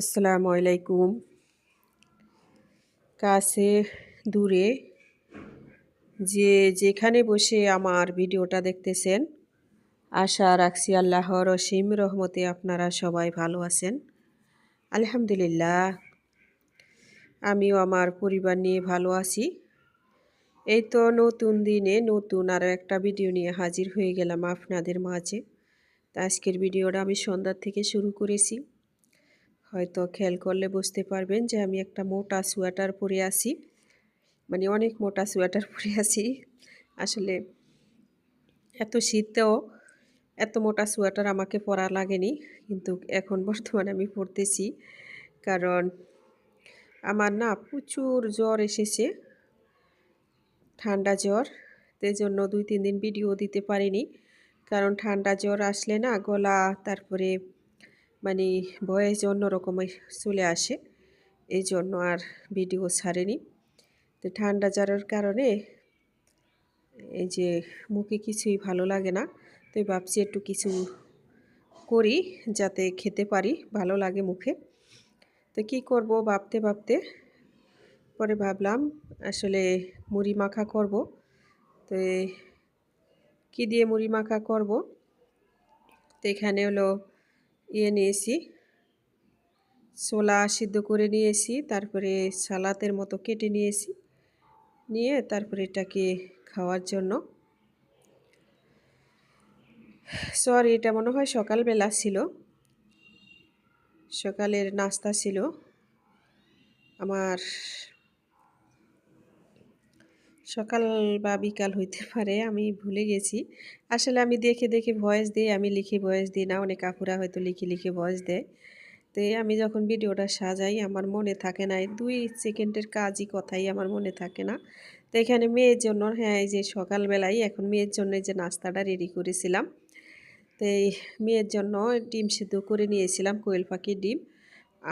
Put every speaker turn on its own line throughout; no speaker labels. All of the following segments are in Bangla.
আসসালামু আলাইকুম। কাছে দূরে যে যেখানে বসে আমার ভিডিওটা দেখতেছেন, আশা রাখছি আল্লাহর অসীম রহমতে আপনারা সবাই ভালো আছেন। আলহামদুলিল্লাহ, আমিও আমার পরিবার নিয়ে ভালো আছি। এই তো নতুন দিনে নতুন আরও একটা ভিডিও নিয়ে হাজির হয়ে গেলাম আপনাদের মাঝে। তা আজকের ভিডিওটা আমি সন্ধ্যার থেকে শুরু করেছি। হয়তো খেয়াল করলে বুঝতে পারবেন যে আমি একটা মোটা সোয়েটার পরে আছি, মানে অনেক মোটা সোয়েটার পরে আছি। আসলে এত শীতেও এত মোটা সোয়েটার আমাকে পরা লাগেনি, কিন্তু এখন বর্তমানে আমি পরতেছি। কারণ আমার না প্রচুর জ্বর এসেছে, ঠান্ডা জ্বর। সেই জন্য 2-3 দিন ভিডিও দিতে পারিনি। কারণ ঠান্ডা জ্বর আসলে না গলা, তারপরে মানে ভয়েস অন্যরকমই চলে আসে, এই জন্য আর ভিডিও ছাড়েনি। তো ঠান্ডা জ্বরের কারণে এই যে মুখে কিছুই ভালো লাগে না। তো ভাবছি একটু কিছু করি যাতে খেতে পারি, ভালো লাগে মুখে। তো কি করব ভাবতে ভাবতে পরে ভাবলাম আসলে মুড়ি মাখা করব। তো কি দিয়ে মুড়ি মাখা করব, তো এখানে হলো নিয়েছি, ছোলা সিদ্ধ করে নিয়েছি, তারপরে সালাতের মতো কেটে নিয়েছি, নিয়ে তারপরে এটাকে খাওয়ার জন্য। সরি, এটা মনে হয় সকালবেলা ছিল, সকালের নাস্তা ছিল আমার, সকাল বা বিকাল হইতে পারে, আমি ভুলে গেছি। আসলে আমি দেখে দেখে ভয়েস দিই, আমি লিখে ভয়েস দিই না। অনেক আপুরা হয়তো লিখে লিখে ভয়েস দেয়। তো আমি যখন ভিডিওটা সাজাই আমার মনে থাকে না, 2 সেকেন্ডের কাজই কথাই আমার মনে থাকে না। তো এখানে মেয়ের জন্য, হ্যাঁ এই যে সকালবেলায় এখন মেয়ের জন্য যে নাস্তাটা রেডি করেছিলাম, তো এই মেয়ের জন্য ডিম সিদ্ধ করে নিয়েছিলাম, কোয়েল পাখির ডিম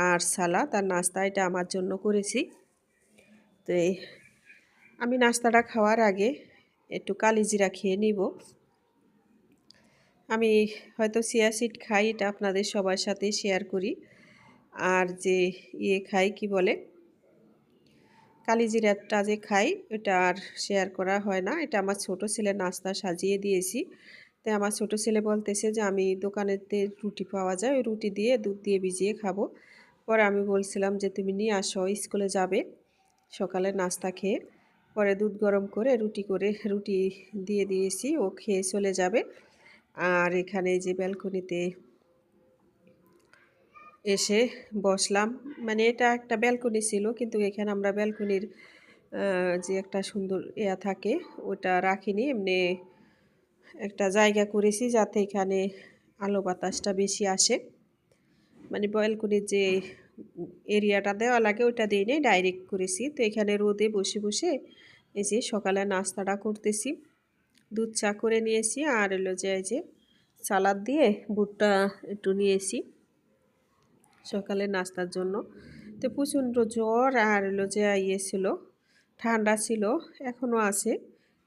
আর সালাদ আর নাস্তা, এটা আমার জন্য করেছি। তো আমি নাস্তাটা খাওয়ার আগে একটু কালিজিরা খেয়ে নিব। আমি হয়তো চিয়া সিড খাই, এটা আপনাদের সবার সাথে শেয়ার করি। আর যে খাই কি বলে, কালিজিরাটা যে খাই এটা আর শেয়ার করা হয় না। এটা আমার ছোট ছেলের নাস্তা সাজিয়ে দিয়েছি। তাই আমার ছোট ছেলে বলতেছে যে আমি দোকানেতে রুটি পাওয়া যায়, ওই রুটি দিয়ে দুধ দিয়ে ভিজিয়ে খাবো। পরে আমি বলছিলাম যে তুমি নিয়ে আসো, স্কুলে যাবে সকালে নাস্তা খেয়ে। পরে দুধ গরম করে রুটি দিয়ে দিয়েছি, ও খেয়ে চলে যাবে। আর এখানে যে ব্যালকনিতে এসে বসলাম, মানে এটা একটা ব্যালকনি ছিল, কিন্তু এখানে আমরা ব্যালকনির যে একটা সুন্দর থাকে ওটা রাখিনি, এমনি একটা জায়গা করেছি যাতে এখানে আলো বাতাসটা বেশি আসে। মানে ব্যালকনির যে এরিয়াটা দেওয়া লাগে ওইটা দিয়ে নিয়ে ডাইরেক্ট করেছি। তো এখানে রোদে বসে বসে এই যে সকালে নাস্তাটা করতেছি। দুধ চা করে নিয়েছি, আর হলো যে এই যে সালাদ দিয়ে বুটটা একটু নিয়েছি সকালে নাস্তার জন্য। তো প্রচণ্ড জ্বর আর হলো যে ছিল, ঠান্ডা ছিল, এখনও আছে,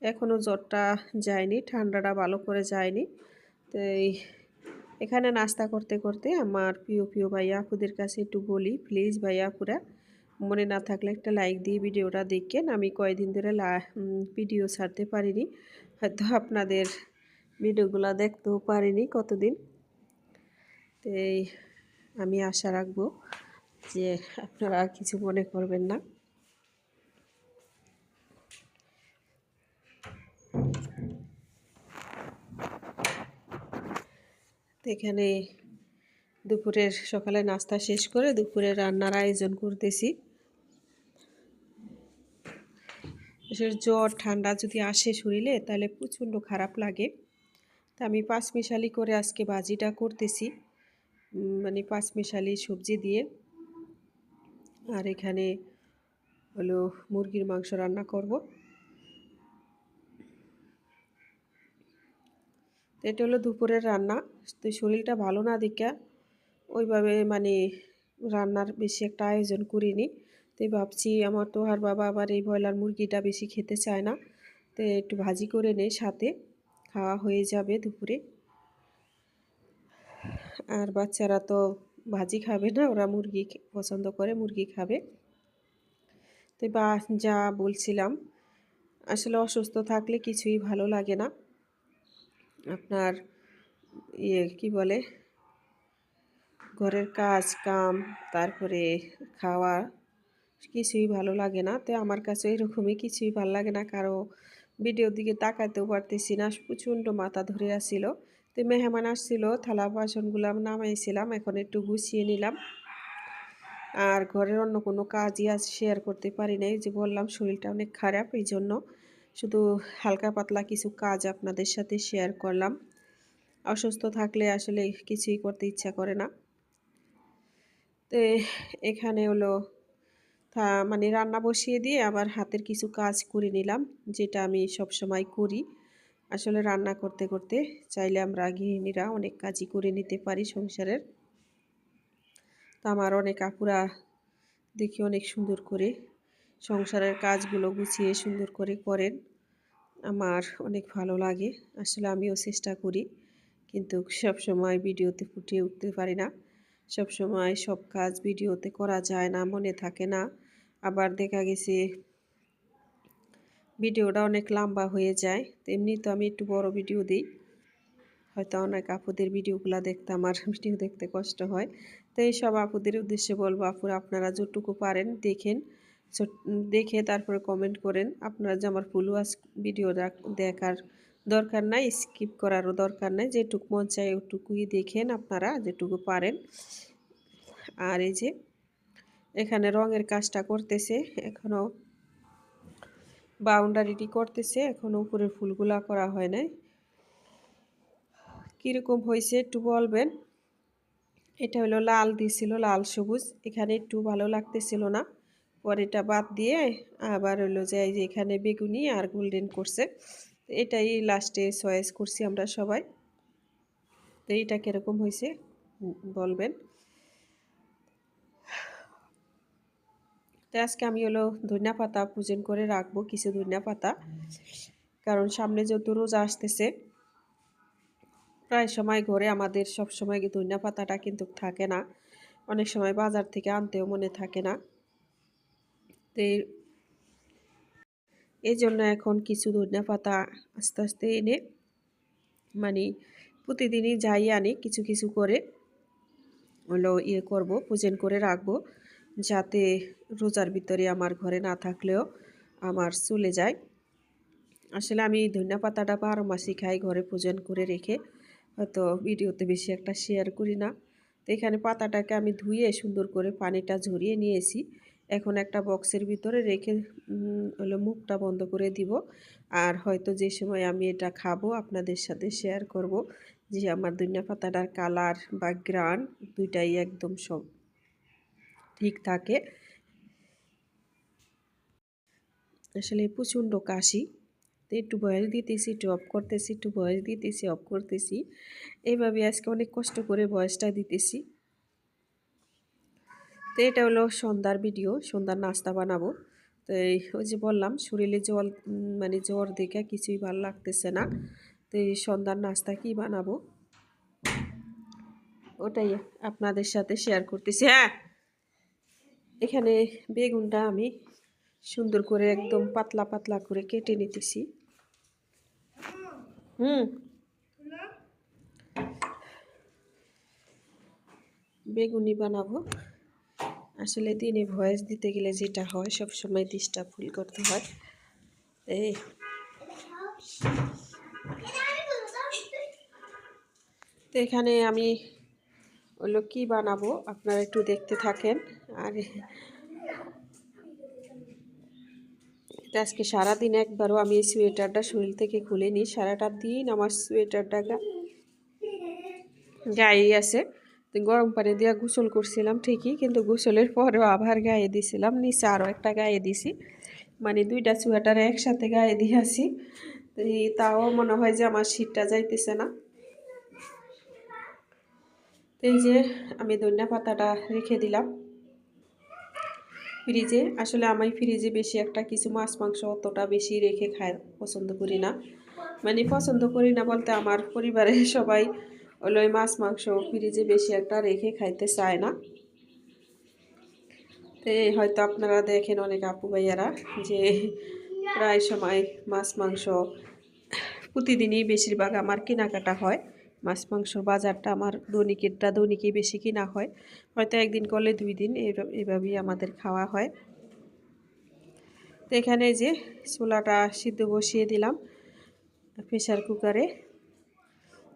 এখনও জ্বরটা যায়নি, ঠান্ডাটা ভালো করে যায়নি। তো এখানে নাস্তা করতে করতে আমার প্রিয় প্রিয় ভাইয়া আপুদের কাছে একটু বলি, প্লিজ ভাইয়া আপুরা মনে না থাকলে একটা লাইক দিয়ে ভিডিওটা দেখেন। আমি কয়েকদিন ধরে ভিডিও ছাড়তে পারিনি, হয়তো আপনাদের ভিডিওগুলো দেখতেও পারিনি কতদিন। তো আমি আশা রাখবো যে আপনারা কিছু মনে করবেন না। তো এখানে দুপুরের সকালে নাস্তা শেষ করে দুপুরে রান্নার আয়োজন করতেছি। জ্বর ঠান্ডা যদি আসে শরীরে তাহলে প্রচণ্ড খারাপ লাগে। তা আমি পাঁচমিশালি করে আজকে ভাজিটা করতেছি, মানে পাঁচমিশালি সবজি দিয়ে। আর এখানে হলো মুরগির মাংস রান্না করব। তো এটা হলো দুপুরের রান্না। তো শরীরটা ভালো না দেখা ওইভাবে মানে রান্নার বেশি একটা আয়োজন করিনি। তো ভাবছি আমার তো আর বাবা আবার এই ব্রয়লার মুরগিটা বেশি খেতে চায় না, তো একটু ভাজি করে নেই, সাথে খাওয়া হয়ে যাবে দুপুরে। আর বাচ্চারা তো ভাজি খাবে না, ওরা মুরগি পছন্দ করে, মুরগি খাবে। তো বা যা বলছিলাম, আসলে অসুস্থ থাকলে কিছুই ভালো লাগে না। আপনার কি বলে, ঘরের কাজ কাম, তারপরে খাওয়া, কিছুই ভালো লাগে না। তো আমার কাছে এরকমই, কিছুই ভালো লাগে না, কারো ভিডিওর দিকে তাকাতেও পারতেছি না, প্রচণ্ড মাথা ধরে আসছিল। তো মেহমান আসছিল, থালা বাসনগুলো নামাইছিলাম, এখন একটু গুছিয়ে নিলাম। আর ঘরের অন্য কোনো কাজই আজ শেয়ার করতে পারি নাই, যে বললাম শরীরটা অনেক খারাপ, এই জন্য শুধু হালকা পাতলা কিছু কাজ আপনাদের সাথে শেয়ার করলাম। অসুস্থ থাকলে আসলে কিছুই করতে ইচ্ছা করে না। তো এখানে হলো মানে রান্না বসিয়ে দিয়ে আবার হাতের কিছু কাজ করে নিলাম, যেটা আমি সব সময় করি। আসলে রান্না করতে করতে চাইলে আমরা গৃহিণীরা অনেক কাজই করে নিতে পারি সংসারের। তো আমার অনেক আপুরা দেখি অনেক সুন্দর করে সংসারের কাজগুলো গুছিয়ে সুন্দর করে করেন, আমার অনেক ভালো লাগে। আসলে আমিও চেষ্টা করি, কিন্তু সব সময় ভিডিওতে ফুটিয়ে উঠতে পারি না। সব সময় সব কাজ ভিডিওতে করা যায় না, মনে থাকে না। আবার দেখা গেছে ভিডিওটা অনেক লম্বা হয়ে যায়। তো এমনি তো আমি একটু বড় ভিডিও দিই, হয়তো অনেক আপুদের ভিডিওগুলো দেখতে আমার ভিডিও দেখতে কষ্ট হয়। তো এই সব আপুদের উদ্দেশ্যে বলবো, আপুরা আপনারা যতটুকু পারেন দেখেন, দেখে তারপরে কমেন্ট করেন। আপনারা যে আমার ফুল ওয়াচ ভিডিও দেখার দরকার নাই, স্কিপ করারও দরকার নাই, যেটুকু মন চায় ওটুকুই দেখেন আপনারা যেটুকু পারেন। আর এই যে এখানে রঙের কাজটা করতেছে, এখনও বাউন্ডারিটি করতেছে, এখনও উপরের ফুলগুলা করা হয় নাই। কীরকম হয়েছে একটু বলবেন। এটা হলো লাল দিছিল, লাল সবুজ, এখানে একটু ভালো লাগতেছিল না, পরে এটা বাদ দিয়ে আবার হলো যে এই যে এখানে বেগুনি আর গোল্ডেন করছে। এটাই লাস্টে চয়েস করছি আমরা সবাই। তো এইটা কীরকম হয়েছে বলবেন। তো আজকে আমি হলো ধনিয়া পাতা পূজন করে রাখবো, কিছু ধনিয়া পাতা, কারণ সামনে যত রোজা আসতেছে, প্রায় সময় ঘরে আমাদের সব সময় ধনিয়া পাতাটা কিন্তু থাকে না, অনেক সময় বাজার থেকে আনতেও মনে থাকে না। তো এই জন্য এখন কিছু ধনিয়া পাতা আস্তে আস্তে এনে মানে প্রতিদিনই যাই আনি কিছু কিছু করে হলো করব, পূজন করে রাখবো, যাতে রোজার ভিতরে আমার ঘরে না থাকলেও আমার চলে যায়। আসলে আমি ধনিয়া পাতাটা 12 মাসই খাই ঘরে পূজন করে রেখে, হয়তো ভিডিওতে বেশি একটা শেয়ার করি না। তো এখানে পাতাটাকে আমি ধুয়ে সুন্দর করে পানিটা ঝরিয়ে নিয়েছি। এখন একটা বক্সের ভিতরে রেখে হলো মুখটা বন্ধ করে দিব। আর হয়তো যে সময় আমি এটা খাবো আপনাদের সাথে শেয়ার করব, যে আমার ধনিয়া পাতাটার কালার বা গ্রান দুইটাই একদম সব ঠিক থাকে। আসলে প্রচণ্ড কাশি, তো একটু ভয়েস দিতেছি, একটু অফ করতেছি, একটু ভয়েস দিতেছি, অফ করতেছি, এইভাবে আজকে অনেক কষ্ট করে ভয়েসটা দিতেছি। তো এটা হলো সন্ধ্যার ভিডিও, সন্ধ্যার নাস্তা বানাবো। তো ওই যে বললাম শরীরে জল মানে জ্বর দেখে কিছুই ভালো লাগতেছে না। তো এই সন্ধ্যার নাস্তা কি বানাবো ওটাই আপনাদের সাথে শেয়ার করতেছি। হ্যাঁ, এখানে বেগুনটা আমি সুন্দর করে একদম পাতলা পাতলা করে কেটে নিতেছি। বেগুনি বানাবো। আসলে দিনে ভয়েস দিতে গেলে যেটা হয়, সব সময় ডিস্টার্ব ফিল করতে হয়। এই তো এখানে আমি হলো কি বানাবো আপনারা একটু দেখতে থাকেন। আর আজকে সারাদিন একবারও আমি এই সোয়েটারটা শরীর থেকে খুলিনি, সারাটা দিন আমার সোয়েটারটা গায়ে আছে। তো গরম পানি দিয়ে গোসল করছিলাম ঠিকই, কিন্তু গোসলের পরেও আবার গায়ে দিছিলাম, নিচে আরও একটা গায়ে দিছি, মানে দুইটা সোয়েটার একসাথে গায়ে দিয়ে আসি। তাও মনে হয় যে আমার শীতটা যাইতেছে না। তো এই যে আমি ধনিয়া পাতাটা রেখে দিলাম ফ্রিজে। আসলে আমি ফ্রিজে বেশি একটা কিছু মাছ মাংস অতটা বেশি রেখে পছন্দ করি না, মানে পছন্দ করি না বলতে আমার পরিবারের সবাই হলো ওই মাছ মাংস ফ্রিজে বেশি একটা রেখে খাইতে চায় না। তো হয়তো আপনারা দেখেন অনেক আপু ভাইয়ারা যে প্রায় সময় মাছ মাংস প্রতিদিনই বেশিরভাগ আমার কেনাকাটা হয়। মাছ মাংসর বাজারটা আমার দৈনিকই বেশি কিনা হয়। হয়তো একদিন করলে 2 দিন এভাবেই আমাদের খাওয়া হয়। তো এখানে যে ছোলাটা সিদ্ধ বসিয়ে দিলাম প্রেসার কুকারে।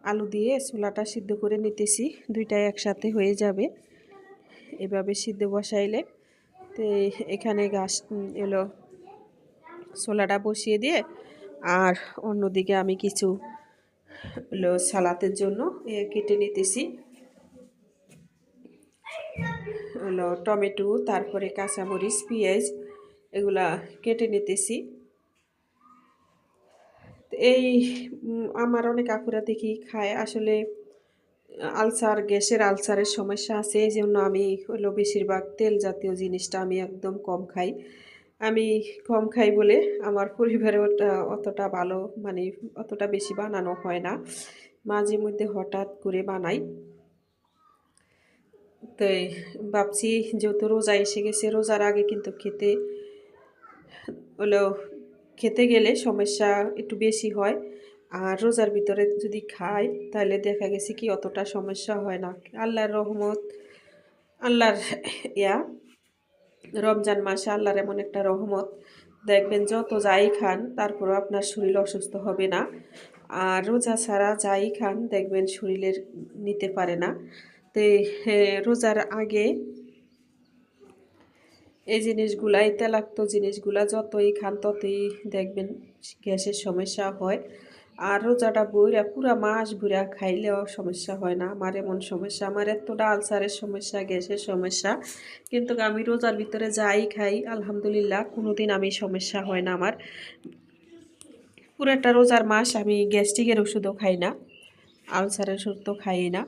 আলু দিয়ে ছোলাটা সিদ্ধ করে নিতেছি, দুইটাই একসাথে হয়ে যাবে এভাবে সিদ্ধ বসাইলে। তো এখানে এলো ছোলাটা বসিয়ে দিয়ে আর অন্যদিকে আমি কিছু হলো সালাতের জন্য কেটে নিতেছি। হলো টমেটো, তারপরে কাঁচামরিচ, পেঁয়াজ এগুলা কেটে নিতেছি। এই আমার অনেক আপুরা দেখি খায় আসলে গ্যাসের আলসারের সমস্যা আছে, এই জন্য আমি হলো বেশিরভাগ তেল জাতীয় জিনিসটা আমি একদম কম খাই। আমি কম খাই বলে আমার পরিবারে অতটা ভালো মানে অতটা বেশি বানানো হয় না, মাঝে মধ্যে হঠাৎ করে বানাই। তো ভাবছি যেহেতু রোজা এসে গেছে, রোজার আগে কিন্তু হলো খেতে গেলে সমস্যা একটু বেশি হয়। আর রোজার ভিতরে যদি খাই তাহলে দেখা গেছে কি অতটা সমস্যা হয় না। আল্লাহর রহমত, আল্লাহর ইয়া রমজান মাসে আল্লাহর এমন একটা রহমত, দেখবেন যত যাই খান তারপরও আপনার শরীর অসুস্থ হবে না। আর রোজা ছাড়া যাই খান দেখবেন শরীরের নিতে পারে না। তো রোজার আগে এই জিনিসগুলা, এই তেলাক্ত জিনিসগুলা যতই খান ততই দেখবেন গ্যাসের সমস্যা হয়। আর রোজাটা বইরা পুরা মাস ভুরা খাইলেও সমস্যা হয় না। আমার এমন সমস্যা, আমার এতটা আলসারের সমস্যা, গ্যাসের সমস্যা, কিন্তু আমি রোজার ভিতরে যাই খাই আলহামদুলিল্লাহ কোনোদিন আমি সমস্যা হয় না আমার। পুরাটা রোজার মাস আমি গ্যাস্ট্রিকের ওষুধও খাই না, আলসারের ওষুধ তো খাই না।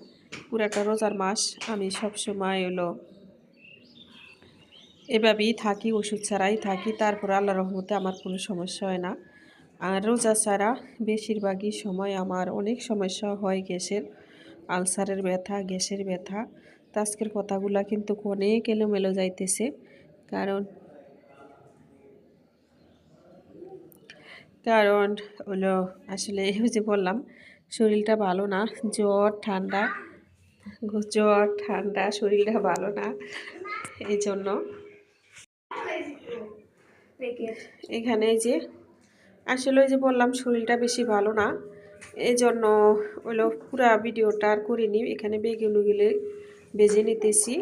পুরাটা রোজার মাস আমি সবসময় হলো এভাবেই থাকি, ওষুধ ছাড়াই থাকি, তারপর আল্লাহর রহমতে আমার কোনো সমস্যা হয় না। আর রোজা ছাড়া বেশিরভাগই সময় আমার অনেক সমস্যা হয়, গ্যাসের, আলসারের ব্যথা, গ্যাসের ব্যথা। তো আজকের কথাগুলা কিন্তু অনেক এলোমেলো যাইতেছে, কারণ কারণ হলো আসলে ওই যে বললাম শরীরটা ভালো না, জ্বর ঠান্ডা শরীরটা ভালো না, এই জন্য এখানে যে আসলে ওই যে বললাম শরীরটা বেশি ভালো না, এই জন্য হলো পুরা ভিডিওটা আর করিনি। এখানে বেগুনগুলো ভেজে নিতেছি।